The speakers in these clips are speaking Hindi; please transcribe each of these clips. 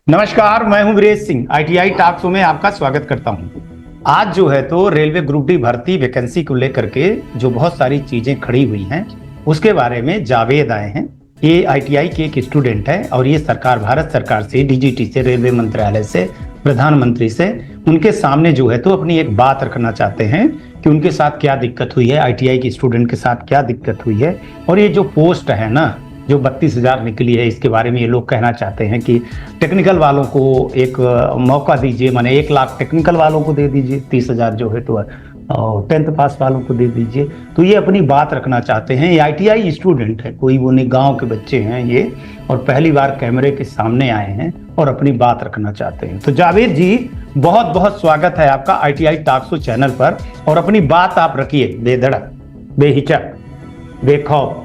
नमस्कार, मैं हूं Viresh Singh. ITI talk show में आपका स्वागत करता हूं। आज जो है तो रेलवे ग्रुप डी भर्ती वैकेंसी को लेकर के जो बहुत सारी चीजें खड़ी हुई हैं उसके बारे में जावेद आए हैं। ये आईटीआई के एक स्टूडेंट है और ये सरकार, भारत सरकार से, डीजीटी से, रेलवे मंत्रालय से, प्रधानमंत्री से उनके सामने जो है तो अपनी एक बात रखना चाहते हैं कि उनके साथ क्या दिक्कत हुई है, आईटीआई के स्टूडेंट के साथ क्या दिक्कत हुई है। और ये जो पोस्ट है ना, जो 32,000 निकली है, इसके बारे में ये लोग कहना चाहते हैं कि टेक्निकल वालों को एक मौका दीजिए, माने 1 लाख टेक्निकल वालों को दे दीजिए, 30,000 जो है तो 10th पास वालों को दे दीजिए। तो ये अपनी बात रखना चाहते हैं। ये आईटीआई स्टूडेंट है, कोई वो नहीं, गाँव के बच्चे हैं ये, और पहली बार कैमरे के सामने आए हैं और अपनी बात रखना चाहते हैं। तो जावेद जी, बहुत बहुत स्वागत है आपका आईटीआई टॉक शो चैनल पर, और अपनी बात आप रखिए बेधड़क, बेहिचक, बेखौफ।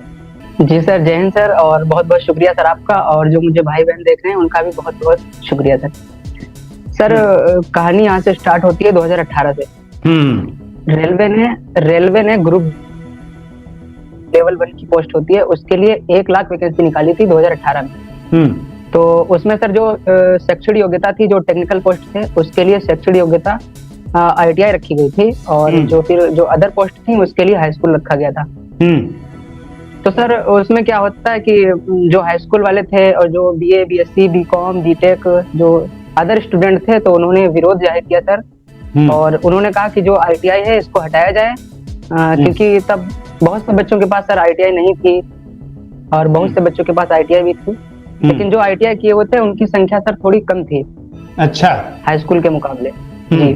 जी सर, जय हिंद सर, और बहुत बहुत शुक्रिया सर आपका, और जो मुझे भाई बहन देख रहे हैं उनका भी बहुत बहुत शुक्रिया सर। सर, कहानी यहाँ से स्टार्ट होती है 2018 से। रेलवे ने ग्रुप लेवल 1 की पोस्ट होती है, उसके लिए 1 लाख वैकेंसी निकाली थी 2018 में। तो उसमें सर जो शैक्षणिक योग्यता थी, जो टेक्निकल पोस्ट थे उसके लिए शैक्षणिक योग्यता आईटीआई रखी गई थी, और जो अदर पोस्ट थी उसके लिए हाई स्कूल रखा गया था। तो सर उसमें क्या होता है कि जो हाई स्कूल वाले थे और जो बीए, बीएससी, बीकॉम, बीटेक जो अदर स्टूडेंट थे, तो उन्होंने विरोध जाहिर किया सर। और उन्होंने कहा कि जो आईटीआई है इसको हटाया जाए, क्योंकि तब बहुत से बच्चों के पास सर आईटीआई नहीं थी और बहुत से बच्चों के पास आईटीआई भी थी, लेकिन जो आईटीआई किए हुए थे उनकी संख्या सर थोड़ी कम थी। अच्छा, हाई स्कूल के मुकाबले। जी,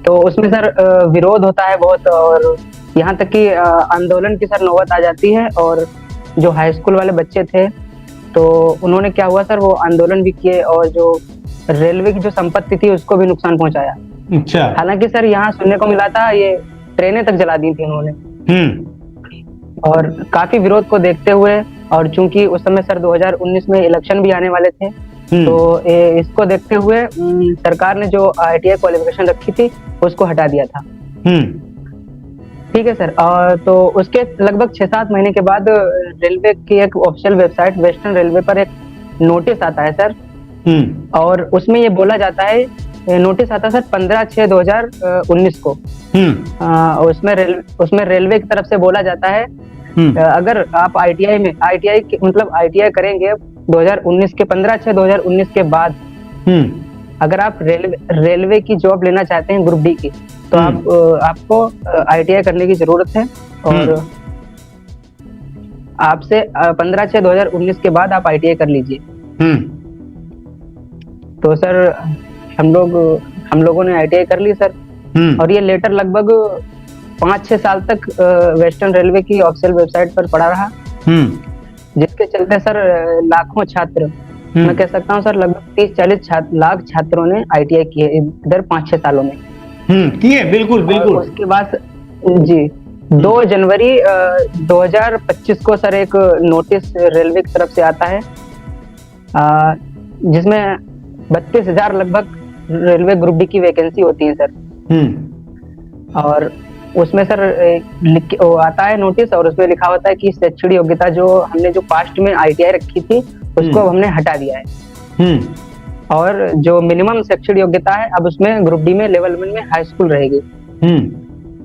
तो उसमें सर विरोध होता है बहुत, और यहाँ तक कि आंदोलन की सर नौबत आ जाती है। और जो हाई स्कूल वाले बच्चे थे तो उन्होंने क्या हुआ सर, वो आंदोलन भी किए और जो रेलवे की जो संपत्ति थी उसको भी नुकसान पहुंचाया। अच्छा। हालांकि सर यहाँ सुनने को मिला था ये ट्रेनें तक जला दी थी उन्होंने। और काफी विरोध को देखते हुए, और चूंकि उस समय सर 2019 में इलेक्शन भी आने वाले थे, तो इसको देखते हुए सरकार ने जो आईटीआई क्वालिफिकेशन रखी थी उसको हटा दिया था। ठीक है सर। तो उसके लगभग 6-7 महीने के बाद रेलवे की एक ऑफिशियल वेबसाइट वेस्टर्न रेलवे पर एक नोटिस आता है सर। और उसमें ये बोला जाता है, नोटिस आता है सर 15/6/2019 को। उसमें रेलवे की तरफ से बोला जाता है, अगर आप आईटीआई करेंगे 2019 के 15/6/2019 के बाद, अगर आप रेलवे की जॉब लेना चाहते हैं ग्रुप डी की, तो आपको आईटीआई करने की जरूरत है। और आपसे 15/6/2019 के बाद आप आईटीआई कर लीजिए। तो सर हम लोगों ने आईटीआई कर ली सर। और ये लेटर लगभग 5-6 साल तक वेस्टर्न रेलवे की ऑफिशियल वेबसाइट पर पड़ा रहा, जिसके चलते सर लाखों छात्र, मैं कह सकता हूँ सर लगभग 30-40 लाख छात्रों ने आईटीआई किए इधर 5-6 सालों में किए। बिल्कुल बिल्कुल। उसके बाद जी 2 जनवरी 2025 को सर एक नोटिस रेलवे की तरफ से आता है, जिसमें 32,000 लगभग रेलवे ग्रुप डी की वैकेंसी होती है सर। और उसमें सर आता है नोटिस, और उसमें लिखा होता है कि शैक्षणिक योग्यता जो हमने जो पास्ट में आईटीआई रखी थी उसको हमने हटा दिया है। और जो मिनिमम शैक्षणिक योग्यता है अब उसमें ग्रुप डी में लेवल 1 में हाई स्कूल रहेगी।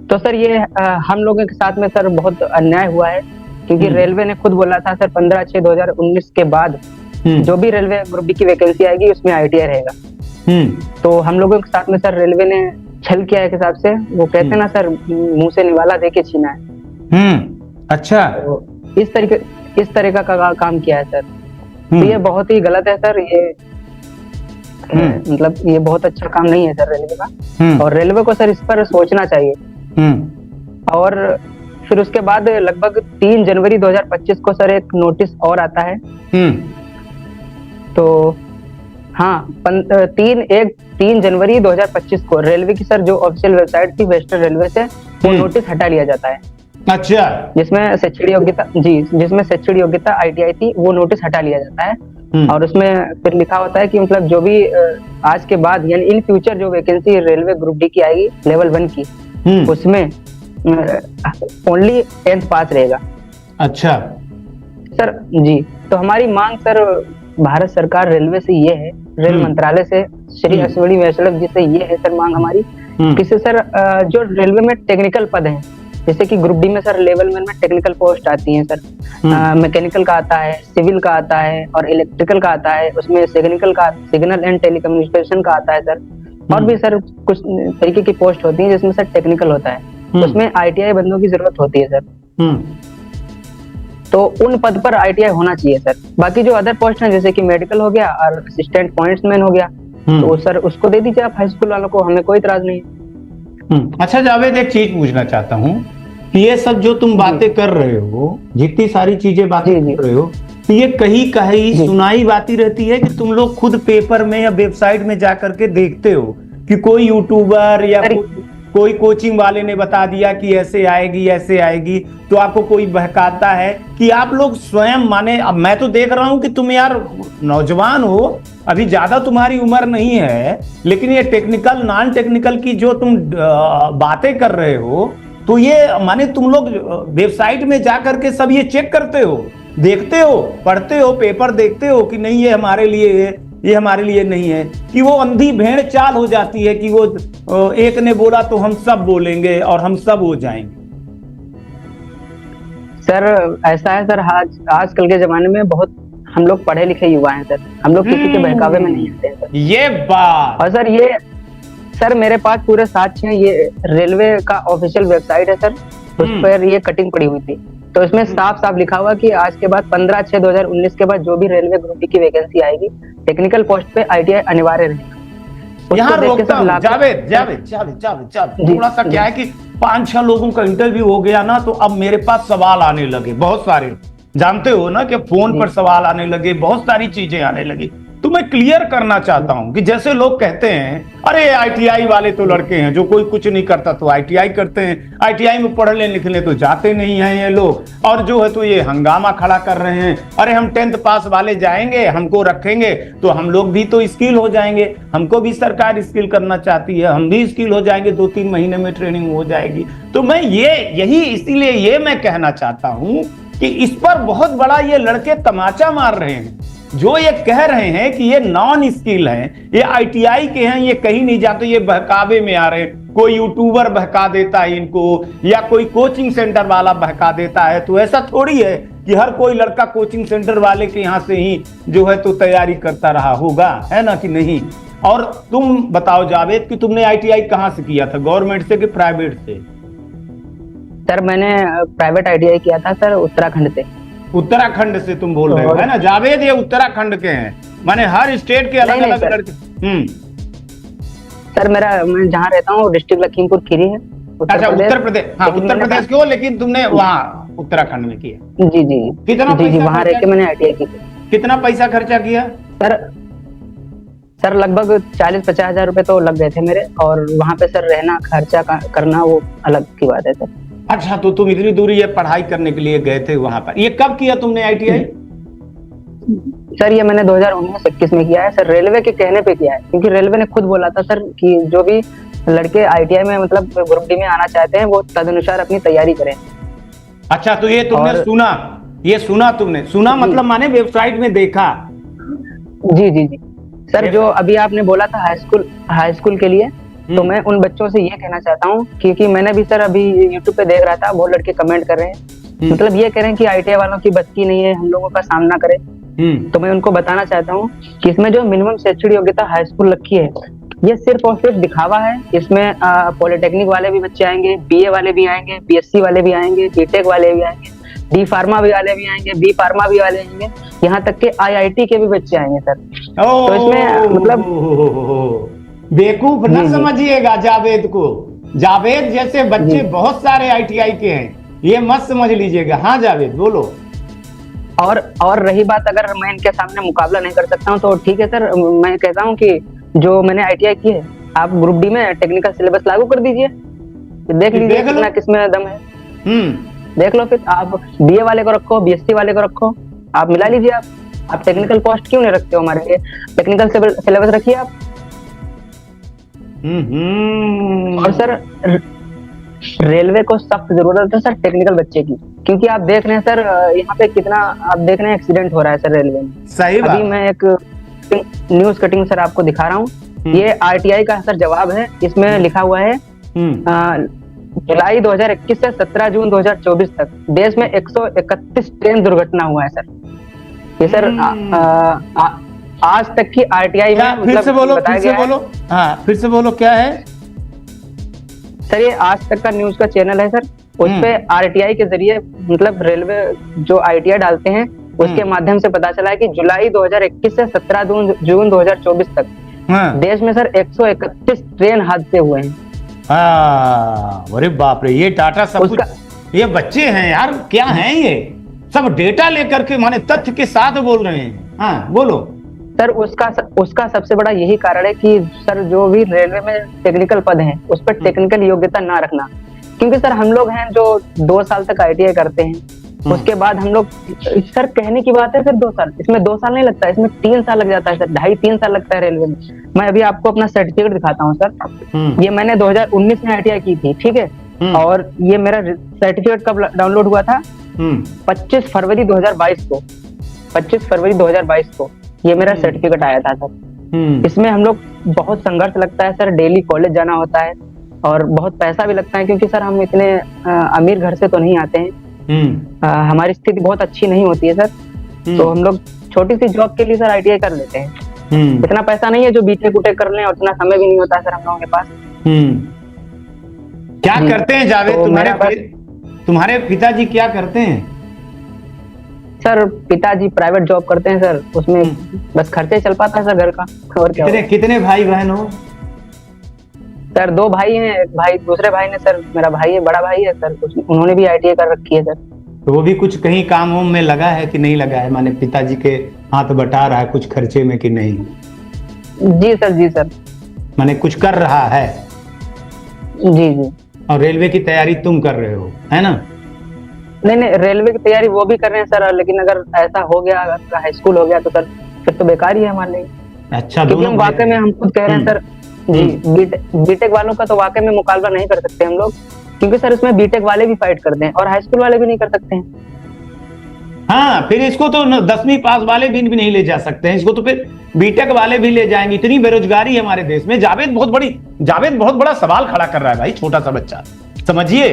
तो सर ये हम लोगों के साथ में सर बहुत अन्याय हुआ है, क्योंकि रेलवे ने खुद बोला था सर 15/6/2019 के बाद जो भी रेलवे ग्रुप डी की वैकेंसी आएगी उसमें आईटीआई रहेगा। तो हम लोगों के साथ में सर रेलवे ने छल किया एक हिसाब से, वो कहते हैं ना सर, मुंह से निवाला देके छीना है। अच्छा। तो इस तरीके का काम किया है सर। तो ये बहुत ही गलत है सर। ये मतलब ये बहुत अच्छा काम नहीं है सर रेलवे का, और रेलवे को सर इस पर सोचना चाहिए। और फिर उसके बाद लगभग 3 जनवरी 2025 को सर एक नोटिस और आता है। तो हाँ, 3 जनवरी 2025 को रेलवे की सर जो ऑफिशियल वेबसाइट थी वेस्टर्न रेलवे से, वो नोटिस हटा लिया जाता है। अच्छा। जिसमें शैक्षणिक योग्यता आईटीआई थी, वो नोटिस हटा लिया जाता है। और उसमें फिर लिखा होता है कि मतलब जो भी आज के बाद यानी इन फ्यूचर जो वैकेंसी रेलवे ग्रुप डी की आएगी लेवल 1 की, उसमें ओनली 10th पास रहेगा। अच्छा सर। जी, तो हमारी मांग सर भारत सरकार रेलवे से ये है रेल मंत्रालय से श्री अश्विनी वैष्णव जी से ये है सर मांग हमारी कि सर जो रेलवे में टेक्निकल पद हैं, जैसे कि ग्रुप डी में सर लेवल में टेक्निकल पोस्ट आती हैं सर, मैकेनिकल का आता है, सिविल का आता है और इलेक्ट्रिकल का आता है, उसमें सिग्नल एंड टेलीकम्युनिकेशन का आता है सर, और भी सर कुछ तरीके की पोस्ट होती है जिसमें सर टेक्निकल होता है, उसमें आईटीआई बंदों की जरूरत होती है सर। तो उन पद पर आईटीआई होना चाहिए सर। बाकी जो अदर पोस्ट हैं जैसे कि मेडिकल हो गया और असिस्टेंट पॉइंट्समैन हो गया, तो सर उसको दे दीजिए आप हाई स्कूल वालों को, हमें कोई इतराज नहीं है। अच्छा जावेद, एक चीज पूछना चाहता हूँ कि ये सब जो तुम बातें कर रहे हो, जितनी सारी चीजें बातें कर रहे हो, तो ये कहीं कहीं सुनाई बाती रहती है कि तुम लोग खुद पेपर में या वेबसाइट में जा करके देखते हो कि कोई यूट्यूबर या कोई कोचिंग वाले ने बता दिया कि ऐसे आएगी, तो आपको कोई बहकाता है कि आप लोग स्वयं, माने अब मैं तो देख रहा हूं कि तुम यार नौजवान हो, अभी ज्यादा तुम्हारी उम्र नहीं है, लेकिन ये टेक्निकल नॉन टेक्निकल की जो तुम बातें कर रहे हो, तो ये माने तुम लोग वेबसाइट में जा करके सब ये चेक करते हो, देखते हो, पढ़ते हो, पेपर देखते हो कि नहीं ये हमारे लिए है, ये हमारे लिए नहीं है, कि वो अंधी भेड़ चाल हो जाती है कि वो एक ने बोला तो हम सब बोलेंगे और हम सब हो जाएंगे। सर ऐसा है सर, आजकल के जमाने में बहुत हम लोग पढ़े लिखे युवा हैं सर, हम लोग किसी के बहकावे में नहीं आते हैं सर। ये बात, और सर मेरे पास पूरे साक्ष्य हैं, ये रेलवे का ऑफिशियल वेबसाइट है सर, उस पर ये कटिंग पड़ी हुई थी, तो इसमें साफ साफ लिखा हुआ कि आज के बाद 15/6/2019 के बाद जो भी रेलवे ग्रुप डी की वैकेंसी आएगी, टेक्निकल पोस्ट पे आईटीआई अनिवार्य रहेगा। यहाँ रोकता हूं जावेद, थोड़ा सा क्या है कि 5-6 लोगों का इंटरव्यू हो गया ना, तो अब मेरे पास सवाल आने लगे, बहुत सारे, जानते हो ना कि फोन पर सवाल आने लगे, बहुत सारी चीजें आने लगी। तो मैं क्लियर करना चाहता हूं कि जैसे लोग कहते हैं अरे आईटीआई वाले तो लड़के हैं, जो कोई कुछ नहीं करता तो आईटीआई करते हैं, आईटीआई में पढ़ने लिखने तो जाते नहीं हैं ये लोग, और जो है तो ये हंगामा खड़ा कर रहे हैं, अरे हम 10th पास वाले जाएंगे, हमको रखेंगे तो हम लोग भी तो स्किल हो जाएंगे, हमको भी सरकार स्किल करना चाहती है, हम भी स्किल हो जाएंगे, 2-3 महीने में ट्रेनिंग हो जाएगी। तो मैं इसीलिए ये मैं कहना चाहता हूं कि इस पर बहुत बड़ा ये लड़के तमाचा मार रहे हैं, जो ये कह रहे हैं कि ये नॉन स्किल हैं, ये आईटीआई के हैं, ये कहीं नहीं जाते, ये बहकावे में आ रहे हैं, कोई यूट्यूबर बहका देता है इनको, या कोई कोचिंग सेंटर वाला बहका देता है। तो ऐसा थोड़ी है कि हर कोई लड़का कोचिंग सेंटर वाले के यहाँ से ही जो है तो तैयारी करता रहा होगा, है ना कि नहीं। और तुम बताओ जावेद कि तुमने आईटीआई कहाँ से किया था, गवर्नमेंट से कि प्राइवेट से? सर मैंने प्राइवेट आईटीआई किया था सर, उत्तराखंड से। उत्तराखंड से तुम बोल रहे हो, है ना जावेद? ये उत्तराखंड के हैं, माने हर स्टेट के अलग अलग लड़के। सर मैं जहाँ रहता हूँ डिस्ट्रिक्ट लखीमपुर खीरी है। अच्छा उत्तर प्रदेश, हाँ उत्तर प्रदेश के हो, लेकिन तुमने वहाँ उत्तराखंड में किया? जी जी। कितना जी वहाँ रह के मैंने आईटीआई की। कितना पैसा खर्चा किया? सर लगभग 40-50 हजार रुपए तो लग गए थे मेरे, और वहाँ पे सर रहना खर्चा करना वो अलग की बात है सर। अच्छा, तो तुम इतनी दूरी ये पढ़ाई करने के लिए गए थे वहां पर, ये कब किया तुमने आईटीआई? सर ये मैंने 2019-21 में किया है सर, रेलवे के कहने पे किया है, क्योंकि रेलवे ने खुद बोला था सर कि जो भी लड़के आईटीआई में मतलब ग्रुप डी में आना चाहते हैं वो तदनुसार अपनी तैयारी करें। अच्छा, तो ये तुमने सुना मतलब माने वेबसाइट में देखा? जी जी जी सर, जो अभी आपने बोला था हाई स्कूल के लिए, तो मैं उन बच्चों से ये कहना चाहता हूँ, क्योंकि मैंने भी सर अभी यूट्यूब पे देख रहा था, बहुत लड़के कमेंट कर रहे हैं, मतलब ये कह रहे हैं कि आईटीआई वालों की बस की नहीं है हम लोगों का सामना करें। तो मैं उनको बताना चाहता हूँ कि इसमें जो मिनिमम शैक्षणिक योग्यता हाई स्कूल रखी है, ये सिर्फ और सिर्फ दिखावा है। इसमें पॉलिटेक्निक वाले भी बच्चे आएंगे, बीए वाले भी आएंगे, बीएससी वाले भी आएंगे, बीटेक वाले भी आएंगे, डी फार्मा भी वाले भी आएंगे, बी फार्मा भी वाले आएंगे, यहाँ तक के आईआईटी के भी बच्चे आएंगे सर। तो इसमें मतलब बेवकूफ न समझिएगा जावेद को, जावेद जैसे बच्चे बहुत सारे आईटीआई के हैं, ये मत समझ लीजिएगा। हाँ जावेद बोलो। और रही बात, अगर मैं इनके सामने मुकाबला नहीं कर सकता हूँ तो ठीक है सर, मैं कहता हूँ कि जो मैंने आईटीआई की है, आप ग्रुप डी में टेक्निकल सिलेबस लागू कर दीजिए, देख लीजिए कितना किसमें दम है। देख लो, फिर आप बीए वाले को रखो, बीएससी वाले को रखो, आप मिला लीजिए। आप टेक्निकल पोस्ट क्यों नहीं रखते हो हमारे लिए? टेक्निकल सिलेबस रखिए आप। और सर रेलवे को सख्त जरूरत है सर टेक्निकल बच्चे की, क्योंकि आप देख रहे हैं सर यहाँ पे कितना आप देख रहे हैं एक्सीडेंट हो रहा है सर रेलवे में। सही बात। अभी मैं एक न्यूज कटिंग सर आपको दिखा रहा हूँ। ये आरटीआई का सर जवाब है। इसमें लिखा हुआ है जुलाई 2021 से 17 जून 2024 तक देश में 131 ट्रेन दुर्घटना हुआ है सर। ये सर आज तक की आरटीआई में फिर से बोलो, फिर से बोलो, हाँ फिर से बोलो, क्या है सर? ये आज तक का न्यूज का चैनल है सर। उस पे आरटीआई के जरिए मतलब रेलवे जो आरटीआई डालते हैं उसके माध्यम से पता चला है कि जुलाई 2021 से 17 जून 2024 तक देश में सर 131 ट्रेन हादसे हुए हैं। अरे बाप रे, ये डाटा सब कुछ, ये बच्चे हैं यार, क्या हैं ये सब डेटा लेकर के माने तथ्य के साथ बोल रहे हैं। हाँ बोलो सर। उसका सबसे बड़ा यही कारण है कि सर जो भी रेलवे में टेक्निकल पद हैं उस पर टेक्निकल योग्यता ना रखना। क्योंकि सर हम लोग हैं जो 2 साल तक आईटीआई करते हैं, उसके बाद हम लोग सर कहने की बात है सर 2 साल, इसमें 2 साल नहीं लगता, इसमें 3 साल लग जाता है सर, 2.5-3 साल लगता है रेलवे में। मैं अभी आपको अपना सर्टिफिकेट दिखाता हूँ सर। ये मैंने 2019 में आईटीआई की थी, ठीक है। और ये मेरा सर्टिफिकेट कब डाउनलोड हुआ था? 25 फरवरी 2022 को, 25 फरवरी 2022 को ये मेरा सर्टिफिकेट आया था सर। इसमें हम लोग बहुत संघर्ष लगता है सर, डेली कॉलेज जाना होता है और बहुत पैसा भी लगता है, क्योंकि सर हम इतने अमीर घर से तो नहीं आते हैं। हमारी स्थिति बहुत अच्छी नहीं होती है सर। तो हम लोग छोटी सी जॉब के लिए सर आईटीआई कर लेते हैं। इतना पैसा नहीं है जो बीटेक उटेक कर लें, और इतना समय भी नहीं होता है सर हम लोगों के पास। क्या करते हैं जावेद? तो तुम्हारे पिताजी क्या करते हैं? सर पिताजी प्राइवेट जॉब करते हैं सर, उसमें बस खर्चे चल पाता है सर घर का, और क्या। कितने भाई बहन हो? सर 2 भाई हैं। एक भाई, दूसरे भाई ने सर, मेरा भाई है, बड़ा भाई है सर, उन्होंने भी आईटीआई कर रखी है सर। तो वो भी कुछ कहीं काम वाम में लगा है कि नहीं लगा है? माने पिताजी के हाथ बटा रहा है कुछ खर्चे में कि नहीं? जी सर, जी सर। माने कुछ कर रहा है? जी जी। और रेलवे की तैयारी तुम कर रहे हो, है ना? नहीं, रेलवे की तैयारी वो भी कर रहे हैं सर, लेकिन अगर ऐसा हो गया, अगर हाई स्कूल हो गया तो सर फिर तो बेकार ही है हमारे लिए। अच्छा, क्योंकि हम वाकई में, हम खुद कह रहे हैं सर जी, बीटेक वालों का तो वाकई में मुकाबला नहीं कर सकते हम लोग, क्योंकि सर इसमें बीटेक वाले भी फाइट करते हैं और हाई स्कूल वाले भी नहीं कर सकते हैं। हाँ, फिर इसको तो 10वीं पास वाले भी नहीं ले जा सकते हैं, इसको तो फिर बीटेक वाले भी ले जाएंगे। इतनी बेरोजगारी है हमारे देश में। जावेद बहुत बड़ा सवाल खड़ा कर रहा है भाई, छोटा सा बच्चा। समझिए,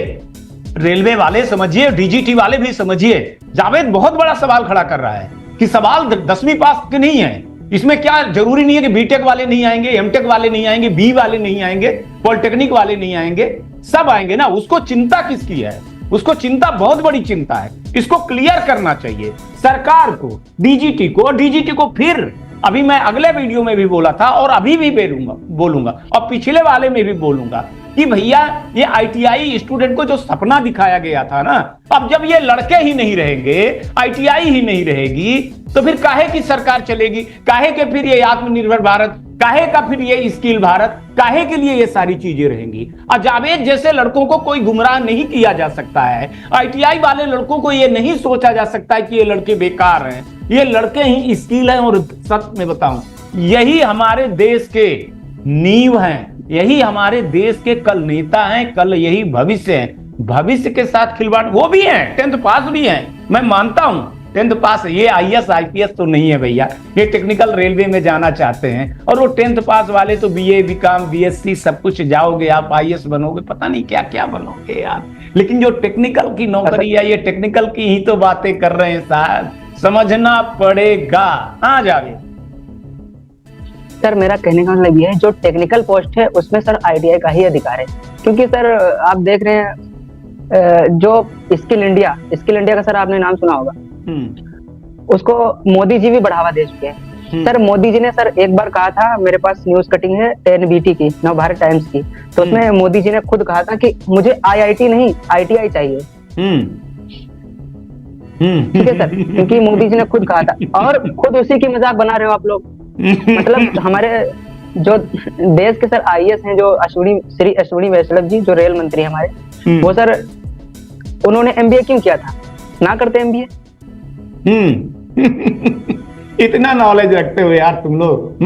रेलवे वाले समझिए, डीजीटी वाले भी समझिए, जावेद बहुत बड़ा सवाल खड़ा कर रहा है कि सवाल 10वीं पास के नहीं है। इसमें क्या जरूरी नहीं है कि बीटेक वाले नहीं आएंगे, एमटेक वाले नहीं आएंगे, बी वाले नहीं आएंगे, पॉलिटेक्निक वाले नहीं आएंगे, सब आएंगे ना। उसको चिंता किसकी है? उसको चिंता, बहुत बड़ी चिंता है। इसको क्लियर करना चाहिए सरकार को, डीजीटी को। और डीजीटी को फिर अभी मैं अगले वीडियो में भी बोला था और अभी भी बोलूंगा और पिछले वाले में भी बोलूंगा कि भैया ये आईटीआई स्टूडेंट को जो सपना दिखाया गया था ना, अब जब ये लड़के ही नहीं रहेंगे, आईटीआई ही नहीं रहेगी, तो फिर काहे की सरकार चलेगी? काहे के फिर ये आत्मनिर्भर भारत, काहे का फिर ये स्किल भारत, काहे के लिए ये सारी चीजें रहेंगी? और जावेद जैसे लड़कों को कोई गुमराह नहीं किया जा सकता है। आईटीआई वाले लड़कों को ये नहीं सोचा जा सकता है कि ये लड़के बेकार हैं, ये लड़के ही स्किल हैं। और सच में बताऊं, यही हमारे देश के नींव हैं, यही हमारे देश के कल नेता हैं, कल यही भविष्य हैं। भविष्य के साथ खिलवाड़, वो भी हैं, 10th पास भी हैं, मैं मानता हूं 10th पास। ये आईएएस आईपीएस तो नहीं है भैया, ये टेक्निकल रेलवे में जाना चाहते हैं। और वो 10th पास वाले तो बीए, बीकॉम, बीएससी सब कुछ जाओगे आप, आईएएस बनोगे, पता नहीं क्या क्या बनोगे यार। लेकिन जो टेक्निकल की नौकरी है, ये टेक्निकल की ही तो बातें कर रहे हैं साहब, समझना पड़ेगा। हाँ जावेद सर, मेरा कहने का मतलब ये है, जो टेक्निकल पोस्ट है उसमें सर आईटीआई का ही अधिकार है। क्योंकि सर आप देख रहे हैं जो स्किल इंडिया का सर आपने नाम सुना होगा, उसको मोदी जी भी बढ़ावा दे चुके हैं। सर मोदी जी ने सर एक बार कहा था, मेरे पास न्यूज कटिंग है एनबीटी की, नव भारत टाइम्स की, तो उसमें मोदी जी ने खुद कहा था कि मुझे आईआईटी नहीं आईटीआई चाहिए। ठीक है सर, क्योंकि मोदी जी ने खुद कहा था, और खुद उसी की मजाक बना रहे हो आप लोग। मतलब हमारे जो देश के सर आईएएस हैं, जो श्री अश्विनी वैष्णव जी, जो रेल मंत्री हमारे, वो सर उन्होंने एमबीए क्यों किया था? ना करते एमबीए। इतना नॉलेज रखते हो यार तुम लोग।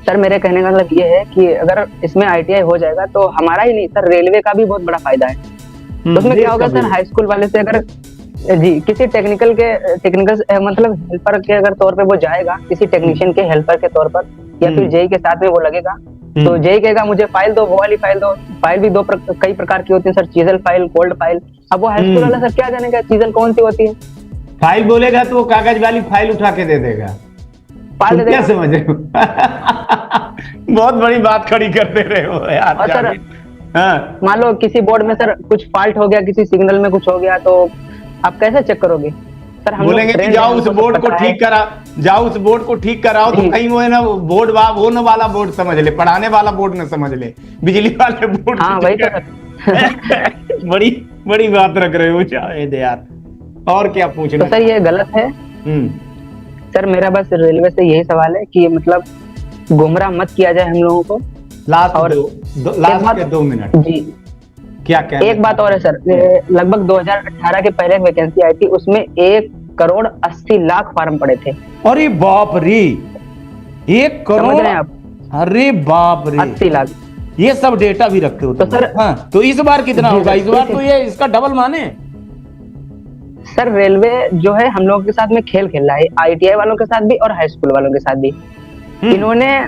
सर मेरे कहने का मतलब ये है कि अगर इसमें आईटीआई हो जाएगा तो हमारा ही नहीं सर, रेलवे का भी बहुत बड़ा फायदा है। तो उसमें क्या होगा सर, हाई स्कूल वाले से अगर जी, किसी टेक्निकल मतलब हेल्पर के अगर तौर पे वो जाएगा, किसी टेक्नीशियन के हेल्पर के तौर पर, या फिर जेई के साथ में वो लगेगा, तो जेई कहेगा मुझे फाइल दो, वो वाली फाइल दो। फाइल भी कई प्रकार की होती है sir, chisel file, cold file. अब वो हाई स्कूल वाला सर क्या जानेगा चीजल कौन सी होती है? फाइल बोलेगा तो वो कागज वाली फाइल उठा के दे देगा, फाइल दे क्या देगा। समझ रहे हो? बहुत बड़ी बात खड़ी कर दे रहे हो यार। और सर हाँ, मान लो किसी बोर्ड में सर कुछ फॉल्ट हो गया, किसी सिग्नल में कुछ हो गया, तो आप कैसे चेक करोगे सर? हम बोलेंगे कि जाओ उस बोर्ड को ठीक करा, जाओ उस बोर्ड को ठीक कराओ, तो कहीं वो है ना बोर्ड वो न वाला बोर्ड समझ ले, पढ़ाने वाला बोर्ड न समझ ले, बिजली वाले बोर्ड। हाँ वही तो सर। बड़ी बड़ी बात रख रहे हो यार। और क्या पूछना? तो सर ये गलत है। सर मेरा बस रेलवे से यही सवाल है कि मतलब गुमराह मत किया जाए हम लोगों को। लास्ट और लास्ट के 2 मिनट जी, क्या कहना? एक बात और है सर, लगभग 2018 के पहले एक वैकेंसी आई थी, उसमें 1,80,00,000 फॉर्म पड़े थे। अरे बाप रे, 1 करोड़! समझ रहे हैं आप? अरे बाप रे, 80 लाख। ये सब डेटा भी रखते हो तो सर हाँ, तो इस बार कितना होगा? इस बार तो ये इसका डबल माने। सर रेलवे जो है हम लोगों के साथ में खेल खेल रहा है, आईटीआई वालों के साथ भी और हाई स्कूल वालों के साथ भी। इन्होंने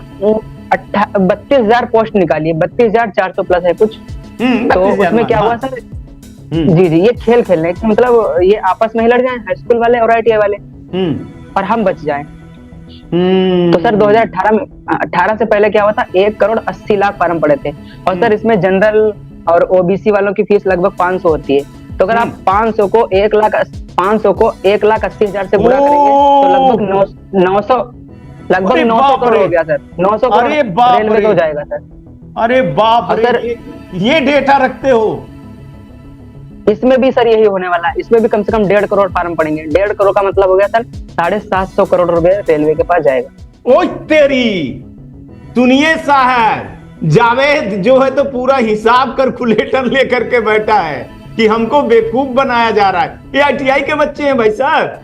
32,000 पोस्ट निकाली है, 32,400 प्लस है कुछ। तो उसमें क्या हुआ सर? जी जी, ये खेल खेलने का मतलब ये आपस में ही लड़ जाए, हाई स्कूल वाले और आईटीआई वाले, और हम बच जाएं। तो सर 2018 से पहले क्या हुआ था, 1,80,00,000 फॉर्म पड़े थे। और सर इसमें जनरल और ओबीसी वालों की फीस लगभग 500 होती है। तो अगर आप 500 को 1,80,000 से गुणा करेंगे तो लगभग 900 करोड़ हो गया सर। 900 करोड़ रेलवे को जाएगा सर। अरे बाप रे, सर ये डेटा रखते हो? इसमें भी सर यही होने वाला है, इसमें भी कम से कम 1.5 करोड़ फॉर्म पड़ेंगे। 1.5 करोड़ का मतलब हो गया सर 750 करोड़ रुपए रेलवे के पास जाएगा। ओए तेरी, सुनिए साहब, जावेद जो है तो पूरा हिसाब कैलकुलेटर लेकर के बैठा है कि हमको बेवकूफ बनाया जा रहा है। ये आईटीआई के बच्चे हैं भाई साहब,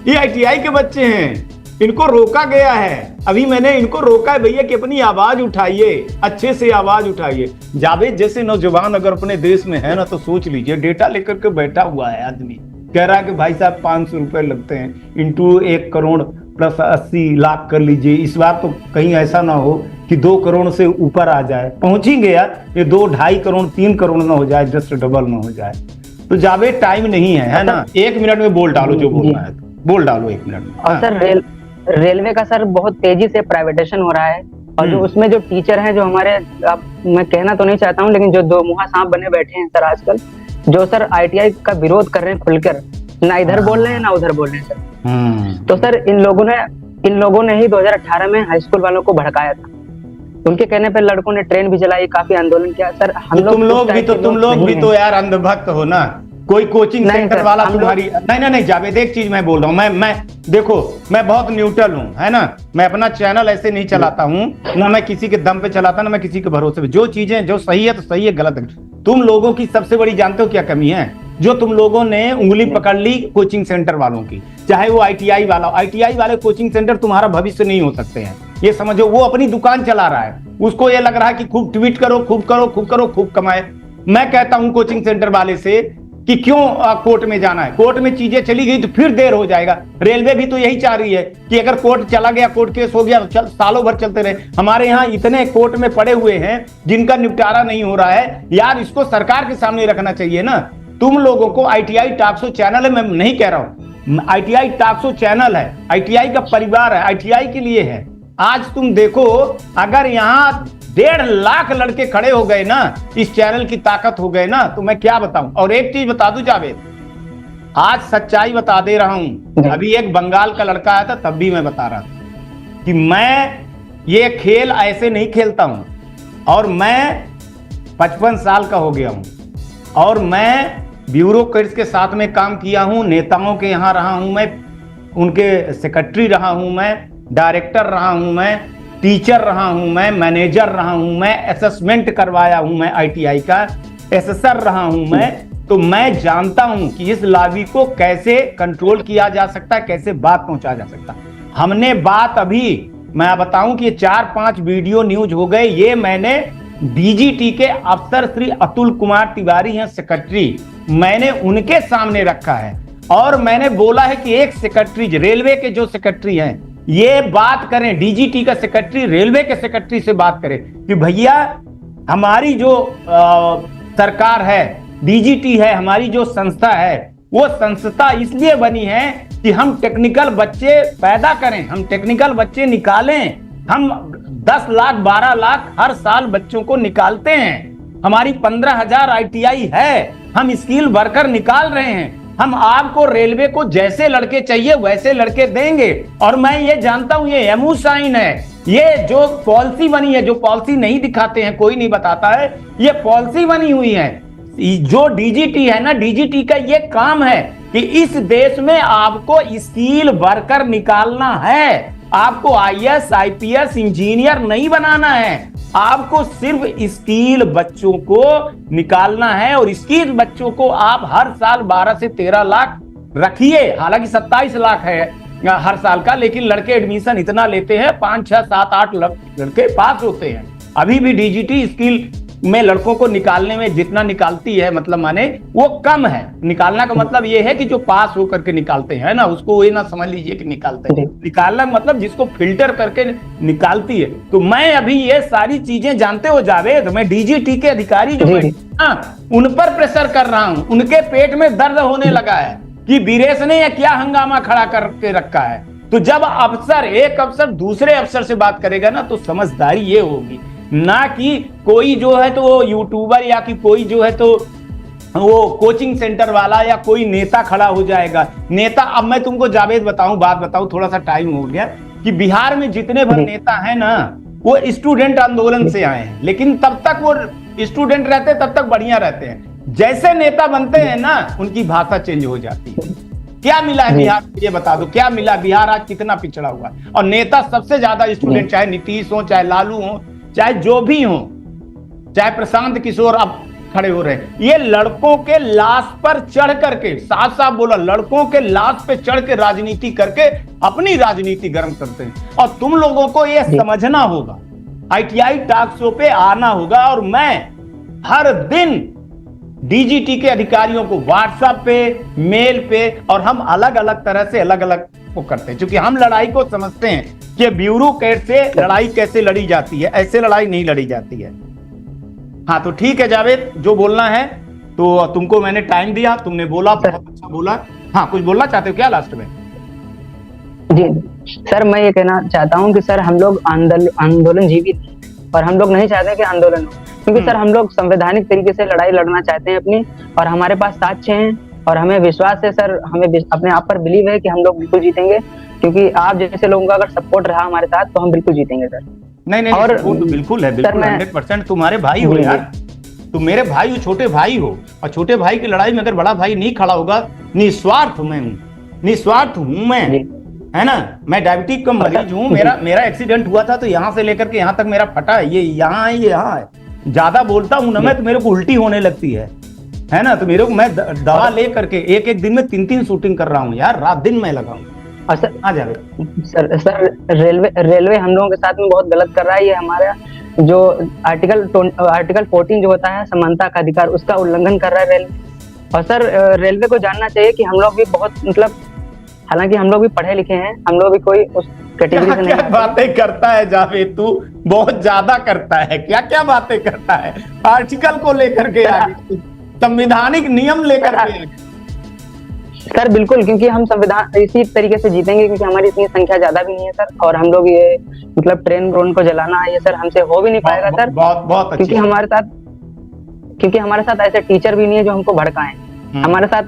ये आईटीआई के बच्चे हैं, इनको रोका गया है। अभी मैंने इनको रोका है भैया कि अपनी आवाज उठाइए, अच्छे से आवाज उठाइए। जावेद जैसे नौजवान अगर अपने देश में है ना, तो सोच लीजिए, डेटा लेकर के बैठा हुआ है आदमी, कह रहा है कि भाई साहब 500 रुपए लगते हैं, इंटू 1 करोड़ प्लस 80 लाख कर लीजिए। इस बार तो कहीं ऐसा ना हो कि 2 करोड़ से ऊपर आ जाए, पहुंच ही गया, ये 2-2.5 करोड़ 3 करोड़ ना हो जाए, जस्ट डबल ना हो जाए। तो जावेद टाइम नहीं है ना, 1 मिनट में बोल डालो जो बोलना है, बोल डालो 1 मिनट में। और सर रेलवे का सर बहुत तेजी से प्राइवेटेशन हो रहा है, और जो उसमें जो टीचर हैं, जो हमारे, मैं कहना तो नहीं चाहता हूँ, लेकिन जो 2 मुहा सांप बने बैठे हैं सर आजकल, जो सर आईटीआई का विरोध कर रहे हैं खुलकर, ना इधर बोल रहे हैं ना उधर बोल रहे हैं सर। तो सर इन लोगों ने ही 2018 में हाई स्कूल वालों को भड़काया था। उनके कहने पर लड़कों ने ट्रेन भी चलाई, काफी आंदोलन किया सर। हम लोग तुम लोग भी तो यार अंधभक्त हो ना। कोई कोचिंग सेंटर वाला तुम्हारी नहीं जावेद, एक चीज मैं बोल रहा हूँ, मैं देखो, मैं बहुत न्यूट्रल हूँ, है ना। मैं अपना चैनल ऐसे नहीं चलाता हूँ, ना मैं किसी के दम पे चलाता, ना मैं किसी के भरोसे पे। जो चीजें जो सही है तो सही है, गलत है। तुम लोगों की सबसे बड़ी जानते हो क्या कमी है? जो तुम लोगों ने उंगली पकड़ ली कोचिंग सेंटर वालों की, चाहे वो आईटीआई वाले कोचिंग सेंटर तुम्हारा भविष्य नहीं हो सकते हैं, ये समझो। वो अपनी दुकान चला रहा है, उसको ये लग रहा है कि खूब ट्वीट करो, खूब कमाए। मैं कहता हूं कोचिंग सेंटर वाले से कि क्यों कोर्ट में जाना है, कोर्ट में चीजें चली गई तो फिर देर हो जाएगा। रेलवे भी तो यही चाह रही है कि अगर कोर्ट चला गया, कोर्ट केस हो गया तो सालों भर चलते रहे। हमारे यहाँ इतने कोर्ट में पड़े हुए हैं जिनका निपटारा नहीं हो रहा है यार, इसको सरकार के सामने रखना चाहिए ना। तुम लोगों को आईटीआई टॉक शो चैनल है, मैं नहीं कह रहा हूं, आईटीआई टॉक शो चैनल है, आईटीआई का परिवार है, आईटीआई के लिए है। आज तुम देखो, अगर यहाँ 1.5 लाख लड़के खड़े हो गए ना, इस चैनल की ताकत हो गए ना, तो मैं क्या बताऊं। और एक चीज बता दूं जावेद, आज सच्चाई बता दे रहा हूं। अभी एक बंगाल का लड़का आया था, तब भी मैं बता रहा था कि मैं ये खेल ऐसे नहीं खेलता हूं, और मैं 55 साल का हो गया हूं, और मैं ब्यूरोक्रेट्स के साथ में काम किया हूं, नेताओं के यहाँ रहा हूं, मैं उनके सेक्रेटरी रहा हूं, मैं डायरेक्टर रहा हूं, मैं टीचर रहा हूं, मैं मैनेजर रहा हूं, मैं असेसमेंट करवाया हूं, मैं आईटीआई का एसेसर रहा हूं मैं। तो मैं जानता हूं कि इस लॉबी को कैसे कंट्रोल किया जा सकता है, कैसे बात पहुंचा जा सकता है। हमने बात, अभी मैं बताऊं कि 4-5 वीडियो न्यूज हो गए, ये मैंने डीजीटी के अफसर श्री अतुल कुमार तिवारी हैं सेक्रेटरी, मैंने उनके सामने रखा है। और मैंने बोला है कि एक सेक्रेटरी, रेलवे के जो सेक्रेटरी हैं, ये बात करें, डीजीटी का सेक्रेटरी रेलवे के सेक्रेटरी से बात करें कि भैया हमारी जो सरकार है, डीजीटी है, हमारी जो संस्था है, वो संस्था इसलिए बनी है कि हम टेक्निकल बच्चे पैदा करें, हम टेक्निकल बच्चे निकालें। हम 10 लाख 12 लाख हर साल बच्चों को निकालते हैं। हमारी 15,000 ITI है, हम स्किल वर्कर निकाल रहे हैं। हम आपको रेलवे को जैसे लड़के चाहिए वैसे लड़के देंगे। और मैं ये जानता हूं ये एमओ साइन है, ये जो पॉलिसी बनी है, जो पॉलिसी नहीं दिखाते हैं, कोई नहीं बताता है, ये पॉलिसी बनी हुई है। जो डीजीटी है ना, डीजीटी का ये काम है कि इस देश में आपको स्किल वर्कर निकालना है। आपको IAS IPS इंजीनियर नहीं बनाना है, आपको सिर्फ स्किल बच्चों को निकालना है। और स्किल बच्चों को आप हर साल 12 से 13 लाख रखिए। हालांकि 27 लाख है हर साल का, लेकिन लड़के एडमिशन इतना लेते हैं, 5 6 7 8 लड़के पास होते हैं। अभी भी डीजीटी स्किल में लड़कों को निकालने में जितना निकालती है, मतलब माने वो कम है। निकालना का मतलब ये है कि जो पास होकर के निकालते हैं ना, उसको ये ना समझ लीजिए कि निकालते हैं। निकालना मतलब जिसको फिल्टर करके निकालती है। तो मैं अभी ये सारी चीजें जानते हो जावेद, मैं डीजीटी के अधिकारी जो उन पर प्रेशर कर रहा हूं। उनके पेट में दर्द होने लगा है कि वीरेश ने यह क्या हंगामा खड़ा करके रखा है। तो जब अफसर, एक अफसर दूसरे अफसर से बात करेगा ना, तो समझदारी ये होगी, ना कि कोई जो है तो वो यूट्यूबर या कि कोई जो है तो वो कोचिंग सेंटर वाला या कोई नेता खड़ा हो जाएगा। नेता, अब मैं तुमको जावेद बात बताऊं, थोड़ा सा टाइम हो गया, कि बिहार में जितने भर नेता हैं ना, वो स्टूडेंट आंदोलन से आए हैं। लेकिन तब तक वो स्टूडेंट रहते, तब तक बढ़िया रहते हैं। जैसे नेता बनते हैं ना, उनकी भाषा चेंज हो जाती है। क्या मिला है बिहार, ये बता दो, क्या मिला? बिहार आज कितना पिछड़ा हुआ है। और नेता सबसे ज्यादा स्टूडेंट, चाहे नीतीश हो, चाहे लालू हो, चाहे जो भी हो, चाहे प्रशांत किशोर अब खड़े हो रहे हैं, ये लड़कों के लाश पर चढ़ करके, साफ साफ बोला, लड़कों के लाश पे चढ़ के राजनीति करके अपनी राजनीति गर्म करते हैं। और तुम लोगों को ये समझना होगा, ITI टॉक शो पे आना होगा। और मैं हर दिन डीजीटी के अधिकारियों को व्हाट्सएप पे, मेल पे, और हम अलग अलग तरह से अलग अलग वो करते हैं, क्योंकि हम लड़ाई को समझते हैं कि ब्यूरोक्रेट से लड़ाई कैसे लड़ी जाती है, ऐसे लड़ाई नहीं लड़ी जाती है। हाँ तो ठीक है जावेद, जो बोलना है तो तुमको मैंने टाइम दिया, तुमने बोला, बहुत अच्छा बोला। हाँ कुछ बोलना चाहते हो क्या लास्ट में? जी सर, मैं ये कहना चाहता हूँ कि सर हम लोग आंदोलन जीवी, और हम लोग नहीं चाहते कि आंदोलन हो, क्योंकि सर हम लोग संवैधानिक तरीके से लड़ाई लड़ना चाहते हैं अपनी, और हमारे पास साक्ष्य हैं, और हमें विश्वास है सर, हमें अपने आप पर बिलीव है कि हम लोग बिल्कुल जीतेंगे। क्योंकि आप जैसे लोगों का अगर सपोर्ट रहा हमारे साथ, तो हम बिल्कुल जीतेंगे सर। नहीं और तो बिल्कुल है, बिल्कुल 100%। तुम्हारे भाई हो यार, तुम मेरे भाई हो, छोटे भाई हो, और छोटे भाई की लड़ाई में अगर बड़ा भाई नहीं खड़ा होगा, निस्वार्थ मैं हूँ, निस्वार्थ हूँ मैं, है ना। मैं डायबिटीज का मरीज हूँ, मेरा एक्सीडेंट हुआ था, तो यहाँ से लेकर के यहाँ तक मेरा फटा है, ये यहाँ है, ये यहाँ है। ज्यादा बोलता हूँ ना मैं, तो मेरे को उल्टी होने लगती है ना। तो मेरे को, मैं दवा ले करके एक दिन में 3 शूटिंग कर रहा हूँ यार, रात दिन मैं लगाऊं। और सर रेलवे हम लोगों के साथ में बहुत गलत कर रहा है। ये हमारा जो आर्टिकल 14 जो होता है समानता का अधिकार, उसका उल्लंघन कर रहा है रेलवे। और सर रेलवे को जानना चाहिए कि हम लोग भी बहुत, मतलब हालांकि हम लोग भी पढ़े लिखे हैं, हम लोग भी कोई उस कैटेगरी से नहीं। क्या बातें करता है जावेद, तू बहुत ज्यादा करता है। क्या क्या बातें करता है, आर्टिकल को लेकर के आगे, संवैधानिक नियम लेकर के आगे। सर बिल्कुल, क्योंकि हम संविधान इसी तरीके से जीतेंगे, क्योंकि हमारी इतनी संख्या ज्यादा भी नहीं है सर। और हम लोग ये मतलब ट्रेन रोन को जलाना, ये सर हमसे हो भी नहीं पाएगा सर। बहुत क्योंकि हमारे साथ ऐसे टीचर भी नहीं है जो हमको भड़काएं। हमारे साथ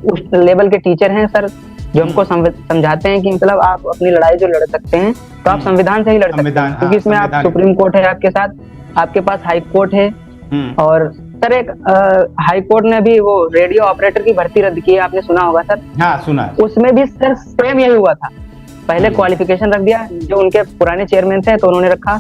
उस लेवल के टीचर हैं सर, जो हमको समझाते हैं कि मतलब आप अपनी लड़ाई जो लड़ सकते हैं, तो आप संविधान से ही लड़ सकते हैं, क्योंकि इसमें आप सुप्रीम कोर्ट है आपके साथ, आपके पास हाई कोर्ट है। और सर एक हाई कोर्ट ने भी वो रेडियो ऑपरेटर की भर्ती रद्द की है, आपने सुना होगा सर। हाँ सुना है। उसमें भी सर सेम यही हुआ था, पहले क्वालिफिकेशन रख दिया, जो उनके पुराने चेयरमैन थे तो उन्होंने रखा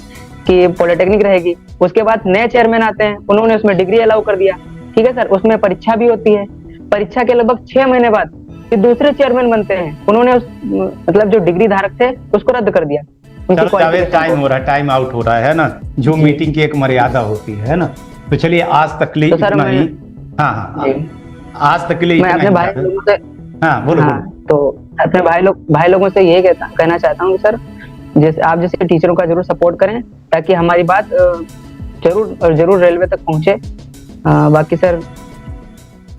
कि पॉलिटेक्निक रहेगी। उसके बाद नए चेयरमैन आते हैं, उन्होंने उसमें डिग्री अलाउ कर दिया, ठीक है सर। उसमें परीक्षा भी होती है, परीक्षा के लगभग 6 महीने बाद फिर दूसरे चेयरमैन बनते हैं, उन्होंने उस मतलब जो डिग्री धारक थे उसको रद्द कर दिया। टाइम हो रहा है, टाइम आउट हो रहा है ना, जो मीटिंग की एक मर्यादा होती है ना। तो चलिए आज तक के लिए इतना ही। हाँ आज तक के लिए मैं अपने भाई लोगों से हाँ बोलो हाँ, बोलो। तो अपने भाई लोगों से यही कहना चाहता हूँ कि सर जैसे आप जैसे टीचरों का जरूर सपोर्ट करें, ताकि हमारी बात जरूर रेलवे तक पहुंचे। बाकी सर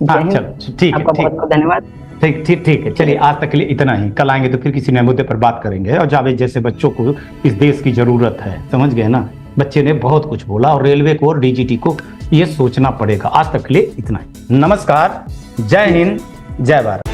हाँ चलो ठीक है, आपका बहुत बहुत धन्यवाद। ठीक ठीक ठीक है, चलिए आज तक के लिए इतना ही। कल आएंगे तो फिर किसी नए मुद्दे पर बात करेंगे। और जावेद जैसे बच्चों को इस देश की जरूरत है, समझ गए ना। बच्चे ने बहुत कुछ बोला और रेलवे को और डीजीटी को ये सोचना पड़ेगा। आज तक के लिए इतना ही। नमस्कार, जय हिंद, जय भारत।